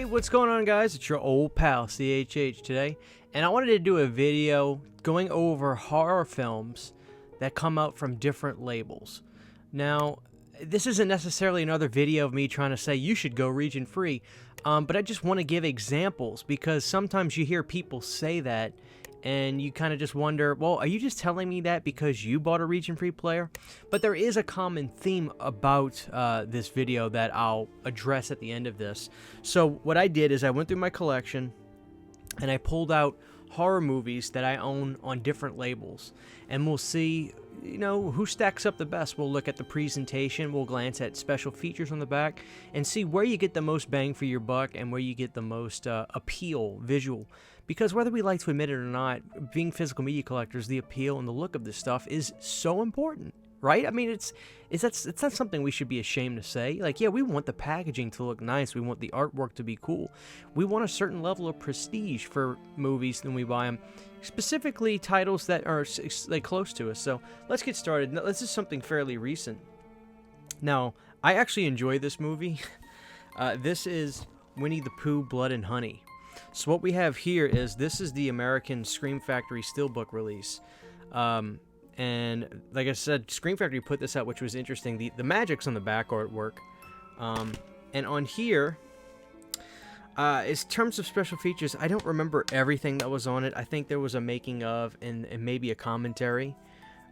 What's going on, guys? It's your old pal CHH today, and I wanted to do a video going over horror films that come out from different labels. Now, this isn't necessarily another video of me trying to say you should go region free, but I just want to give examples because sometimes you hear people say that and you kind of just wonder, well, are you just telling me that because you bought a region-free player? But there is a common theme about this video that I'll address at the end of this. So what I did is I went through my collection and I pulled out horror movies that I own on different labels. And we'll see, you know, who stacks up the best. We'll look at the presentation, we'll glance at special features on the back, and see where you get the most bang for your buck and where you get the most appeal, visual. Because whether we like to admit it or not, being physical media collectors, the appeal and the look of this stuff is so important, right? I mean, it's not something we should be ashamed to say. Like, yeah, we want the packaging to look nice. We want the artwork to be cool. We want a certain level of prestige for movies when we buy them, specifically titles that are like close to us. So let's get started. Now, this is something fairly recent. Now, I actually enjoy this movie. This is Winnie the Pooh, Blood and Honey. So what we have here is, this is the American Scream Factory Steelbook release. And like I said, Scream Factory put this out, which was interesting. The magic's on the back artwork. And on here, in terms of special features, I don't remember everything that was on it. I think there was a making of and maybe a commentary.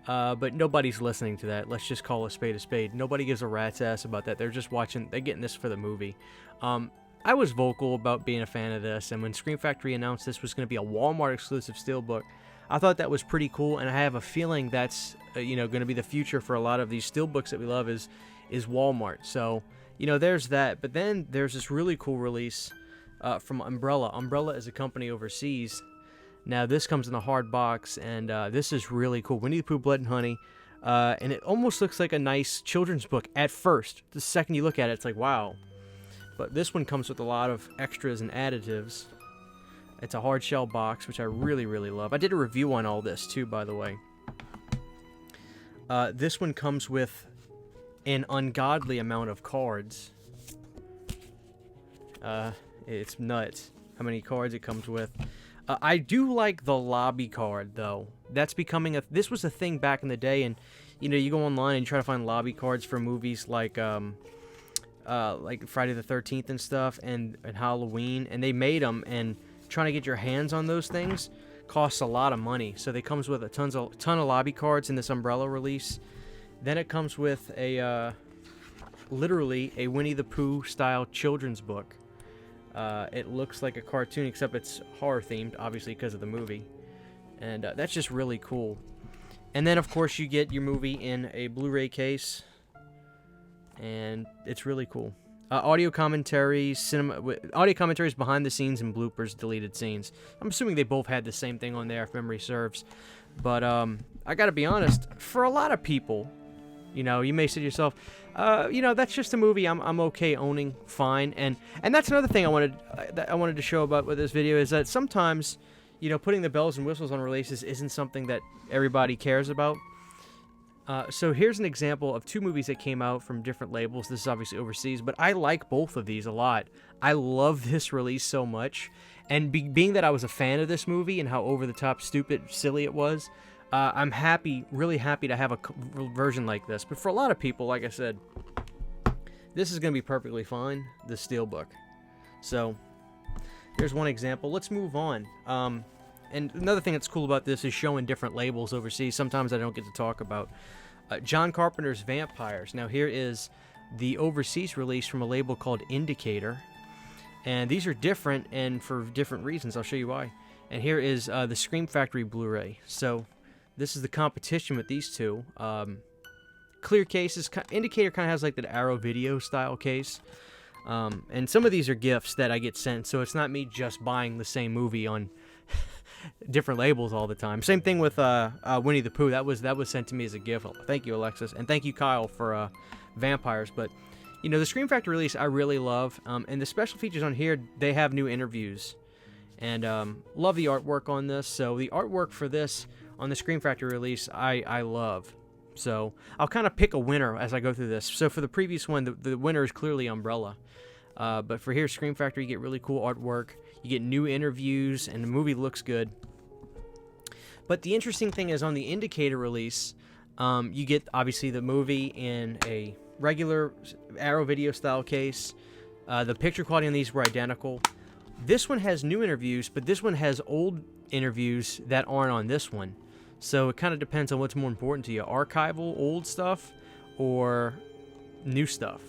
But nobody's listening to that. Let's just call a spade a spade. Nobody gives a rat's ass about that. They're just watching, they're getting this for the movie. I was vocal about being a fan of this, and when Scream Factory announced this was going to be a Walmart exclusive steelbook, I thought that was pretty cool, and I have a feeling that's going to be the future for a lot of these steelbooks that we love is Walmart. So, there's that. But then there's this really cool release from Umbrella. Umbrella is a company overseas. Now this comes in a hard box, and this is really cool. Winnie the Pooh, Blood and Honey, and it almost looks like a nice children's book at first. The second you look at it, it's like, wow. But this one comes with a lot of extras and additives. It's a hard shell box, which I really, really love. I did a review on all this, too, by the way. This one comes with an ungodly amount of cards. It's nuts how many cards it comes with. I do like the lobby card, though. That's becoming this was a thing back in the day, and, you go online and you try to find lobby cards for movies like Friday the 13th and stuff, and Halloween, and they made them, and trying to get your hands on those things costs a lot of money. So they comes with a ton of lobby cards in this Umbrella release. Then it comes with literally a Winnie the Pooh style children's book. It looks like a cartoon, except it's horror themed, obviously because of the movie, and that's just really cool. And then of course you get your movie in a Blu-ray case, and it's really cool. Audio commentaries behind the scenes, and bloopers, deleted scenes. I'm assuming they both had the same thing on there, if memory serves. But I gotta be honest, for a lot of people, you may say to yourself, that's just a movie I'm okay owning, fine. And that's another thing I wanted to show about with this video, is that sometimes, putting the bells and whistles on releases isn't something that everybody cares about. So here's an example of two movies that came out from different labels. This is obviously overseas, but I like both of these a lot. I love this release so much, and being that I was a fan of this movie and how over-the-top, stupid, silly it was, I'm really happy to have a version like this. But for a lot of people, like I said, this is going to be perfectly fine, the Steelbook. So here's one example. Let's move on. And another thing that's cool about this is showing different labels overseas. Sometimes I don't get to talk about. John Carpenter's Vampires. Now here is the overseas release from a label called Indicator. And these are different, and for different reasons. I'll show you why. And here is the Scream Factory Blu-ray. So this is the competition with these two. Clear cases. Indicator kind of has like that Arrow Video style case. And some of these are gifts that I get sent. So it's not me just buying the same movie on different labels all the time. Same thing with Winnie the Pooh. That was sent to me as a gift. Thank you, Alexis, and thank you, Kyle, for Vampires. But the Scream Factory release I really love, and the special features on here, they have new interviews, and love the artwork on this. So the artwork for this on the Scream Factory release I love. So I'll kind of pick a winner as I go through this. So for the previous one, the winner is clearly Umbrella. But for here, Scream Factory, you get really cool artwork. You get new interviews, and the movie looks good. But the interesting thing is on the indicator release, you get, obviously, the movie in a regular Arrow Video style case. The picture quality on these were identical. This one has new interviews, but this one has old interviews that aren't on this one. So it kind of depends on what's more important to you, archival, old stuff, or new stuff.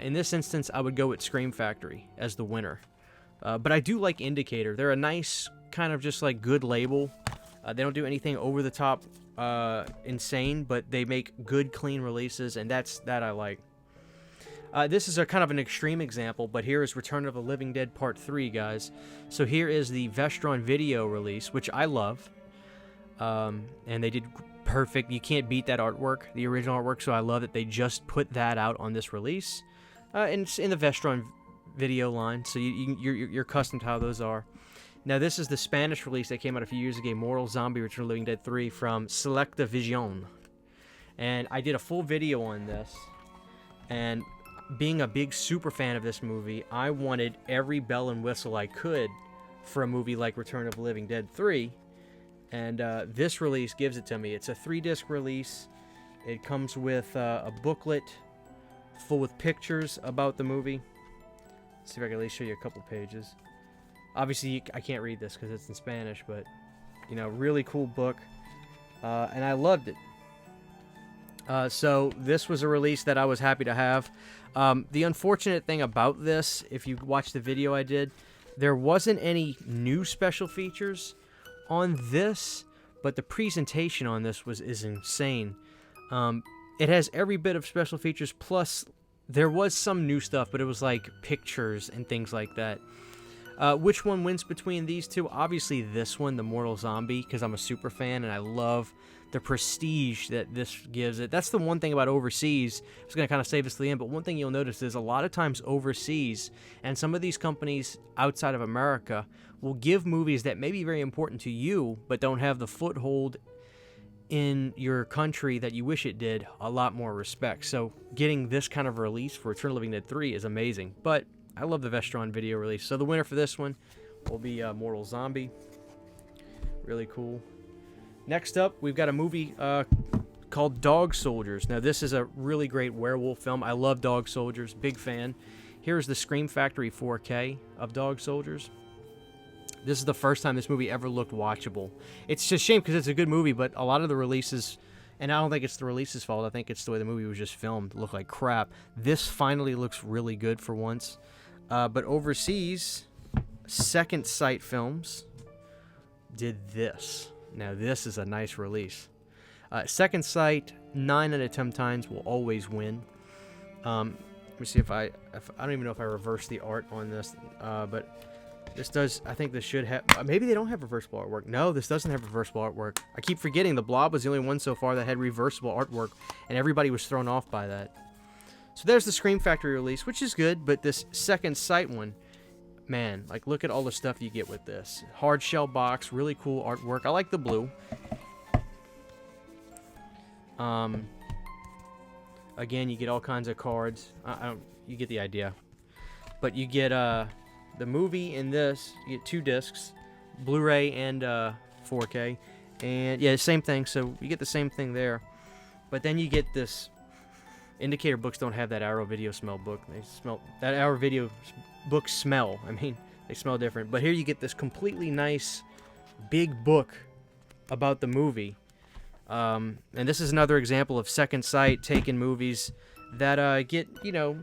In this instance, I would go with Scream Factory as the winner. But I do like Indicator. They're a nice, kind of just like good label. They don't do anything over the top insane, but they make good, clean releases, and that I like. This is a kind of an extreme example, but here is Return of the Living Dead Part 3, guys. So here is the Vestron Video release, which I love. And they did perfect. You can't beat that artwork, the original artwork, so I love that they just put that out on this release. And it's in the Vestron Video line, so you're accustomed to how those are. Now, this is the Spanish release that came out a few years ago, Mortal Zombie Return of the Living Dead 3 from Selecta Vision. And I did a full video on this, and being a big super fan of this movie, I wanted every bell and whistle I could for a movie like Return of the Living Dead 3, and this release gives it to me. It's a 3-disc release. It comes with a booklet full with pictures about the movie. Let's see if I can at least show you a couple pages. Obviously, I can't read this because it's in Spanish, but, you know, really cool book, and I loved it. So this was a release that I was happy to have. The unfortunate thing about this, if you watch the video I did, there wasn't any new special features on this, but the presentation on this is insane. It has every bit of special features, plus there was some new stuff, but it was like pictures and things like that. Which one wins between these two? Obviously this one, the Mortal Zombie, because I'm a super fan and I love the prestige that this gives it. That's the one thing about overseas. I was going to kind of save this to the end, but one thing you'll notice is a lot of times overseas, and some of these companies outside of America will give movies that may be very important to you, but don't have the foothold in your country that you wish it did, a lot more respect. So getting this kind of release for Return of the Living Dead 3 is amazing. But I love the Vestron Video release. So the winner for this one will be Mortal Zombie. Really cool. Next up, we've got a movie called Dog Soldiers. Now, this is a really great werewolf film. I love Dog Soldiers. Big fan. Here's the Scream Factory 4K of Dog Soldiers. This is the first time this movie ever looked watchable. It's just a shame because it's a good movie, but a lot of the releases, and I don't think it's the release's fault. I think it's the way the movie was just filmed. Look like crap. This finally looks really good for once. But overseas, Second Sight Films did this. Now, this is a nice release. Second Sight, 9 out of 10 times will always win. Let me see if I don't even know if I reversed the art on this, but this does, I think this should have, maybe they don't have reversible artwork. No, this doesn't have reversible artwork. I keep forgetting the Blob was the only one so far that had reversible artwork, and everybody was thrown off by that. So there's the Scream Factory release, which is good, but this Second Sight one, man, like look at all the stuff you get with this. Hard shell box, really cool artwork. I like the blue. Again, you get all kinds of cards. You get the idea. But you get the movie in this. You get 2 discs, Blu-ray and 4K, and yeah, same thing. So you get the same thing there. But then you get this. Indicator books don't have that Arrow Video smell book. They smell that Arrow Video book smell. I mean, they smell different. But here you get this completely nice, big book about the movie. And this is another example of Second Sight taking movies that get, you know,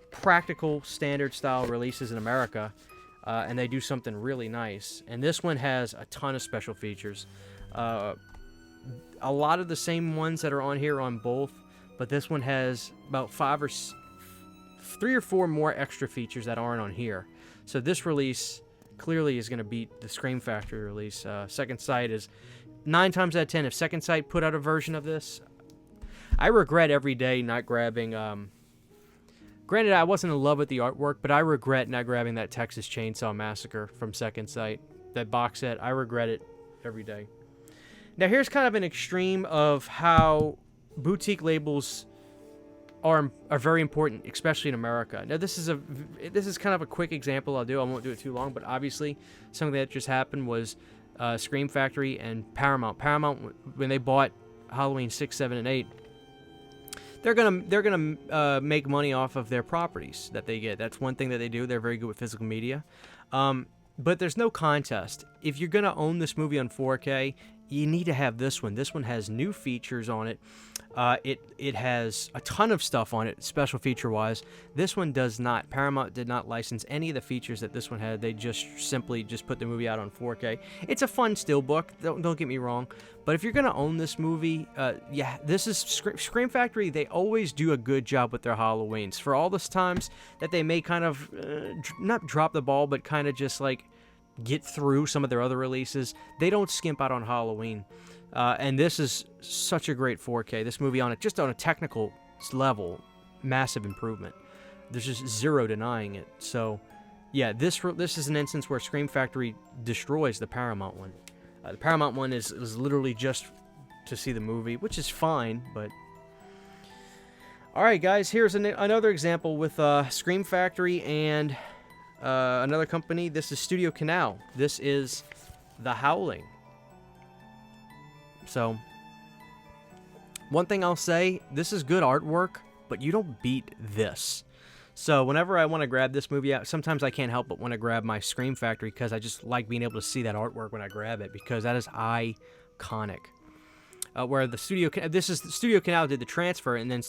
practical standard style releases in America, and they do something really nice. And this one has a ton of special features. A lot of the same ones that are on here on both. But this one has about 3 or 4 more extra features that aren't on here. So this release clearly is going to beat the Scream Factory release. Second Sight is 9 times out of 10. If Second Sight put out a version of this, I regret every day not grabbing. Granted, I wasn't in love with the artwork, but I regret not grabbing that Texas Chainsaw Massacre from Second Sight. That box set, I regret it every day. Now here's kind of an extreme of how boutique labels are very important, especially in America. Now, this is kind of a quick example I'll do. I won't do it too long, but obviously something that just happened was Scream Factory and Paramount. Paramount, when they bought Halloween 6, 7, and 8, they're gonna make money off of their properties that they get. That's one thing that they do. They're very good with physical media. But there's no contest. If you're gonna own this movie on 4K, you need to have this one. This one has new features on it. It has a ton of stuff on it, special feature-wise. This one does not. Paramount did not license any of the features that this one had. They simply put the movie out on 4K. It's a fun steelbook, don't get me wrong. But if you're going to own this movie, yeah, this is Scream Factory. They always do a good job with their Halloweens. For all those times that they may kind of, not drop the ball, but kind of just like get through some of their other releases, they don't skimp out on Halloween. And this is such a great 4K. This movie just on a technical level, massive improvement. There's just zero denying it. So, yeah, this is an instance where Scream Factory destroys the Paramount one. The Paramount one is literally just to see the movie, which is fine, but... Alright, guys, here's another example with Scream Factory and another company. This is Studio Canal. This is The Howling. So, one thing I'll say, this is good artwork, but you don't beat this. So, whenever I want to grab this movie out, sometimes I can't help but want to grab my Scream Factory because I just like being able to see that artwork when I grab it, because that is iconic. Where the Studio Canal did the transfer, and then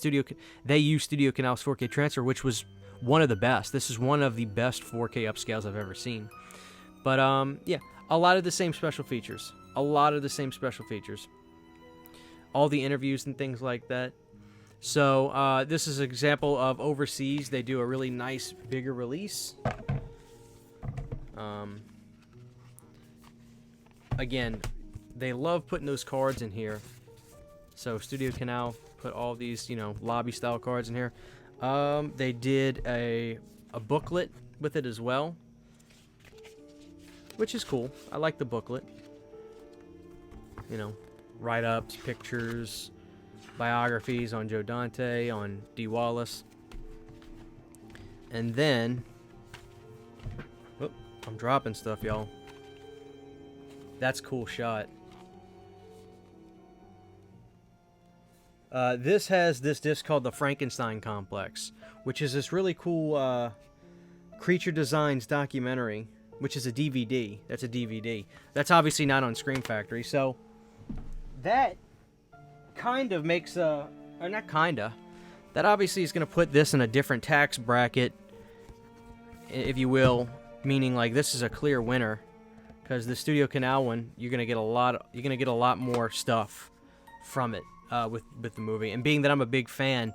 they used Studio Canal's 4K transfer, which was one of the best. This is one of the best 4K upscales I've ever seen. But, yeah, a lot of the same special features. All the interviews and things like that. So, this is an example of overseas. They do a really nice, bigger release. Again, they love putting those cards in here. So, Studio Canal put all these, lobby-style cards in here. They did a booklet with it as well, which is cool. I like the booklet. Write-ups, pictures, biographies on Joe Dante, on Dee Wallace. And then... Whoop, I'm dropping stuff, y'all. That's a cool shot. This has this disc called the Frankenstein Complex, which is this really cool Creature Designs documentary, which is a DVD. That's a DVD. That's obviously not on Scream Factory, so... That kind of makes that obviously is going to put this in a different tax bracket, if you will, meaning like this is a clear winner, because the Studio Canal one, you're going to get a lot more stuff from it with the movie. And being that I'm a big fan,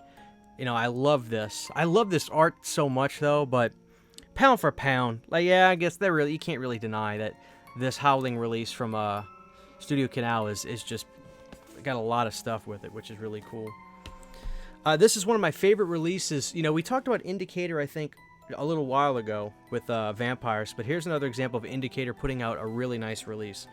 I love this. I love this art so much though, but pound for pound, like, yeah, I guess you can't really deny that this Howling release from Studio Canal is just got a lot of stuff with it, which is really cool. This is one of my favorite releases. We talked about Indicator, I think, a little while ago with Vampires, but here's another example of Indicator putting out a really nice release.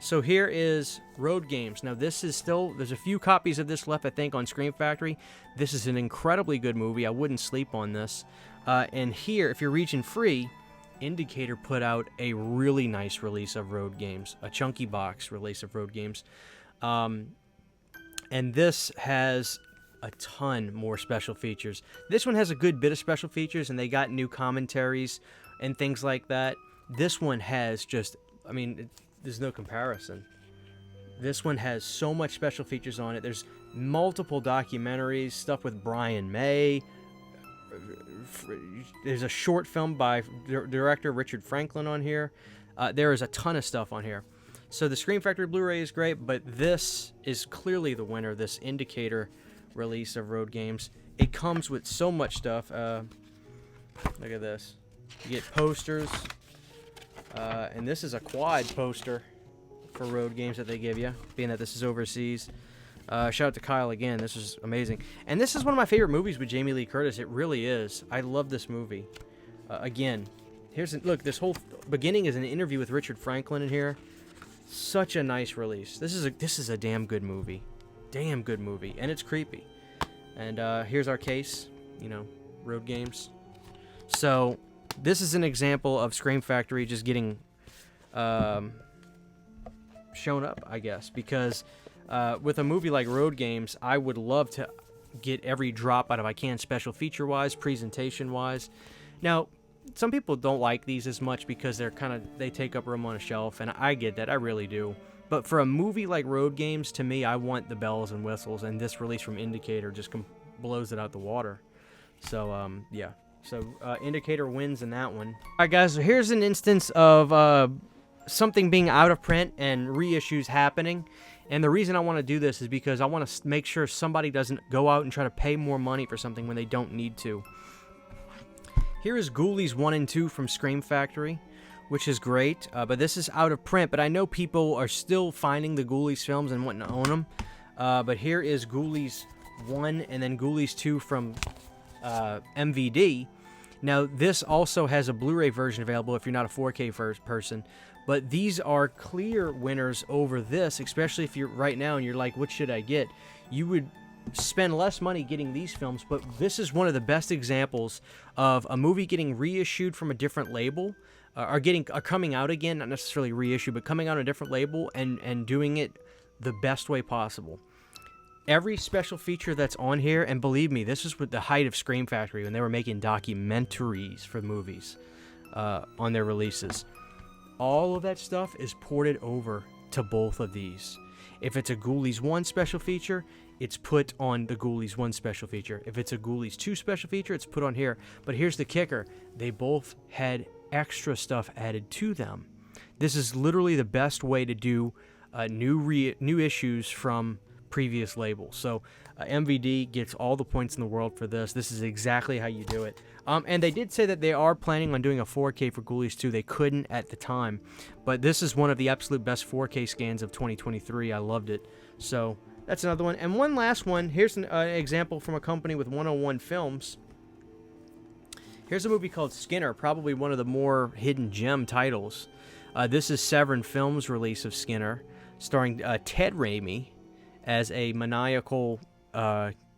So here is Road Games. Now this is there's a few copies of this left, I think, on Scream Factory. This is an incredibly good movie. I wouldn't sleep on this. And here, if you're region free, Indicator put out a really nice release of Road Games, a chunky box release of Road Games. And this has a ton more special features. This one has a good bit of special features, and they got new commentaries and things like that. This one has there's no comparison. This one has so much special features on it. There's multiple documentaries, stuff with Brian May. There's a short film by director Richard Franklin on here. There is a ton of stuff on here. So the Scream Factory Blu-ray is great, but this is clearly the winner, this Indicator release of Road Games. It comes with so much stuff. Look at this. You get posters, and this is a quad poster for Road Games that they give you, being that this is overseas. Shout out to Kyle again. This is amazing. And this is one of my favorite movies with Jamie Lee Curtis. It really is. I love this movie. Again, look, this whole beginning is an interview with Richard Franklin in here. Such a nice release. This is a damn good movie. Damn good movie. And it's creepy. And here's our case, you know, Road Games. So this is an example of Scream Factory just getting shown up, I guess, because with a movie like Road Games, I would love to get every drop out of I can, special feature wise, presentation wise. Now, some people don't like these as much because they take up room on a shelf, and I get that, I really do. But for a movie like Road Games, to me, I want the bells and whistles, and this release from Indicator just blows it out the water. So yeah, so Indicator wins in that one. All right, guys, so here's an instance of something being out of print and reissues happening. And the reason I want to do this is because I want to make sure somebody doesn't go out and try to pay more money for something when they don't need to. Here is Ghoulies 1 and 2 from Scream Factory, which is great, but this is out of print. But I know people are still finding the Ghoulies films and wanting to own them. But here is Ghoulies 1 and then Ghoulies 2 from MVD. Now, this also has a Blu-ray version available if you're not a 4K person. But these are clear winners over this, especially if you're right now and you're like, what should I get? You would spend less money getting these films, but this is one of the best examples of a movie getting reissued from a different label, or coming out again, not necessarily reissued, but coming out on a different label and doing it the best way possible. Every special feature that's on here, and believe me, this is with the height of Scream Factory when they were making documentaries for movies on their releases. All of that stuff is ported over to both of these. If it's a Ghoulies 1 special feature, it's put on the Ghoulies 1 special feature. If it's a Ghoulies 2 special feature, it's put on here. But here's the kicker. They both had extra stuff added to them. This is literally the best way to do new issues from previous labels. So MVD gets all the points in the world for this. This is exactly how you do it. And they did say that they are planning on doing a 4K for Ghoulies 2. They couldn't at the time. But this is one of the absolute best 4K scans of 2023. I loved it. So that's another one. And one last one. Here's an example from a company with 101 Films. Here's a movie called Skinner, probably one of the more hidden gem titles. This is Severin Films' release of Skinner, starring Ted Raimi as a maniacal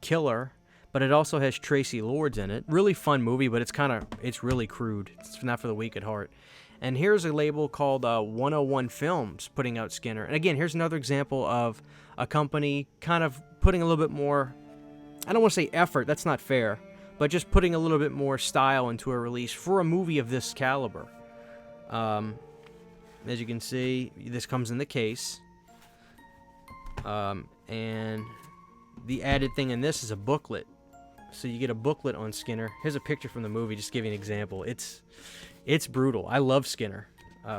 killer, but it also has Tracy Lords in it. Really fun movie, but it's really crude. It's not for the weak at heart. And here's a label called 101 Films putting out Skinner. And again, here's another example of a company kind of putting a little bit more, I don't want to say effort, that's not fair, but just putting a little bit more style into a release for a movie of this caliber. As you can see, this comes in the case. And the added thing in this is a booklet. So you get a booklet on Skinner. Here's a picture from the movie, just to give you an example. It's brutal. I love Skinner.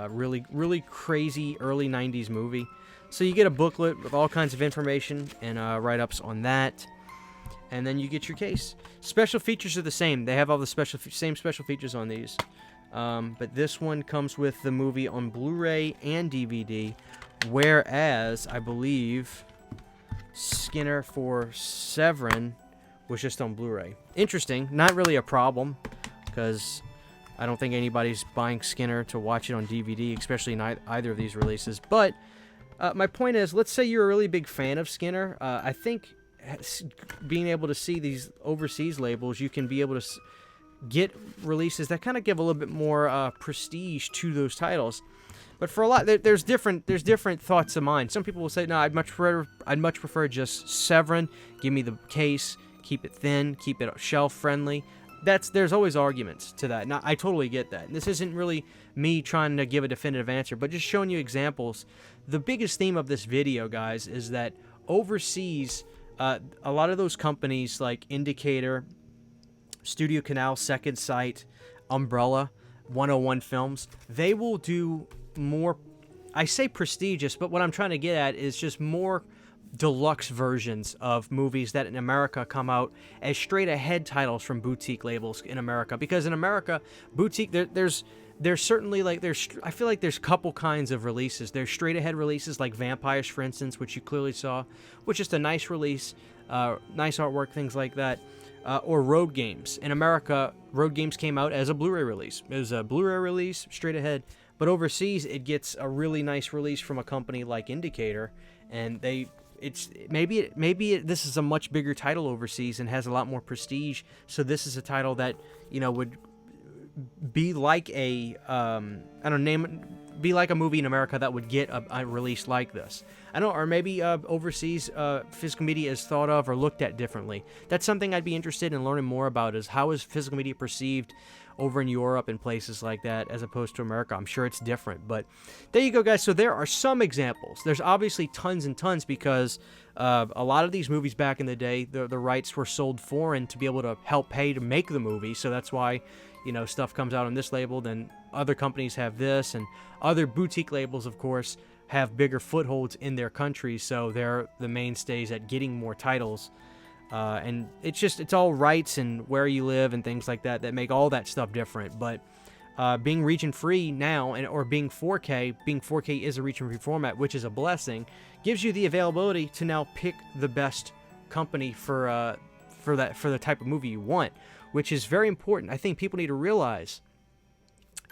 Really, really crazy early 90s movie. So you get a booklet with all kinds of information and write-ups on that. And then you get your case. Special features are the same. They have all the same special features on these. But this one comes with the movie on Blu-ray and DVD. Whereas, I believe, Skinner for Severin was just on Blu-ray. Interesting. Not really a problem, because I don't think anybody's buying Skinner to watch it on DVD, especially in either of these releases. But my point is, let's say you're a really big fan of Skinner. I think being able to see these overseas labels, you can be able to get releases that kind of give a little bit more prestige to those titles. But for a lot, there's different thoughts of mine. Some people will say, no, I'd much prefer just Severin. Give me the case, keep it thin, keep it shelf friendly. There's always arguments to that. Now, I totally get that. And this isn't really me trying to give a definitive answer, but just showing you examples. The biggest theme of this video, guys, is that overseas, a lot of those companies like Indicator, Studio Canal, Second Sight, Umbrella, 101 Films, they will do more, I say prestigious, but what I'm trying to get at is just more deluxe versions of movies that in America come out as straight ahead titles from boutique labels in America. Because in America, boutique, there's certainly I feel like there's a couple kinds of releases. There's straight ahead releases like Vampires, for instance, which you clearly saw, which is just a nice release, nice artwork, things like that. Or Road Games. In America, Road Games came out as a Blu-ray release. It was a Blu-ray release, straight ahead. But overseas, it gets a really nice release from a company like Indicator, and they it's this is a much bigger title overseas and has a lot more prestige. So this is a title that, you know, would be like a be like a movie in America that would get a release like this. I don't know, or maybe overseas physical media is thought of or looked at differently. That's something I'd be interested in learning more about, is how is physical media perceived over in Europe and places like that as opposed to America. I'm sure it's different, but there you go, guys. So there are some examples. There's obviously tons and tons, because a lot of these movies back in the day, the rights were sold foreign to be able to help pay to make the movie. So that's why, you know, stuff comes out on this label, then other companies have this, and other boutique labels, of course, have bigger footholds in their countries, so they're the mainstays at getting more titles. And it's all rights and where you live and things like that that make all that stuff different. But being region free now, or being 4K is a region free format, which is a blessing, gives you the availability to now pick the best company for the type of movie you want, which is very important. I think people need to realize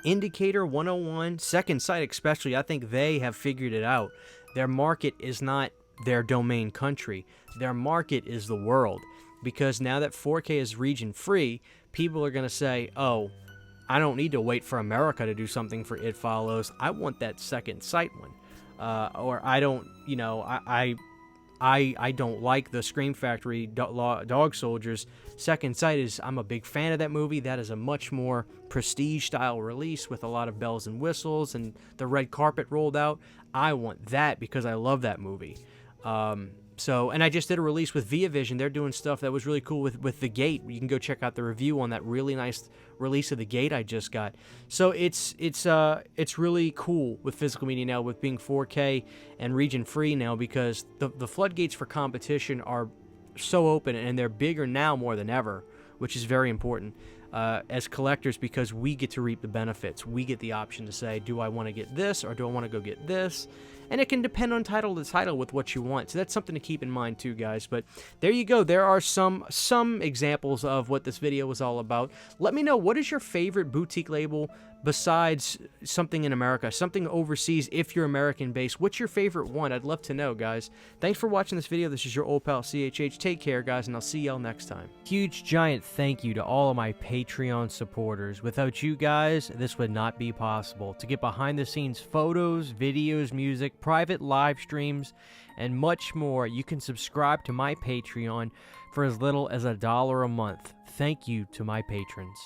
Indicator 101, Second Sight especially, I think they have figured it out. Their market is not their domain country. Their market is the world. Because now that 4K is region free, people are going to say, oh, I don't need to wait for America to do something for It Follows. I want that Second Sight one. Or I don't, you know, I don't like the Scream Factory Dog Soldiers. Second Sight is, I'm a big fan of that movie. That is a much more prestige style release with a lot of bells and whistles and the red carpet rolled out. I want that because I love that movie. And I just did a release with Via Vision. They're doing stuff that was really cool with The Gate. You can go check out the review on that really nice release of The Gate I just got. So it's really cool with physical media now, with being 4K and region free now, because the floodgates for competition are so open, and they're bigger now more than ever, which is very important as collectors, because we get to reap the benefits. We get the option to say, do I want to get this or do I want to go get this? And it can depend on title to title with what you want. So that's something to keep in mind too, guys. But there you go. There are some examples of what this video was all about. Let me know, what is your favorite boutique label besides something in America, something overseas if you're American-based? What's your favorite one? I'd love to know, guys. Thanks for watching this video. This is your old pal, CHH. Take care, guys, and I'll see y'all next time. Huge, giant thank you to all of my Patreon supporters. Without you guys, this would not be possible. To get behind-the-scenes photos, videos, music, private live streams, and much more, you can subscribe to my Patreon for as little as $1 a month. Thank you to my patrons.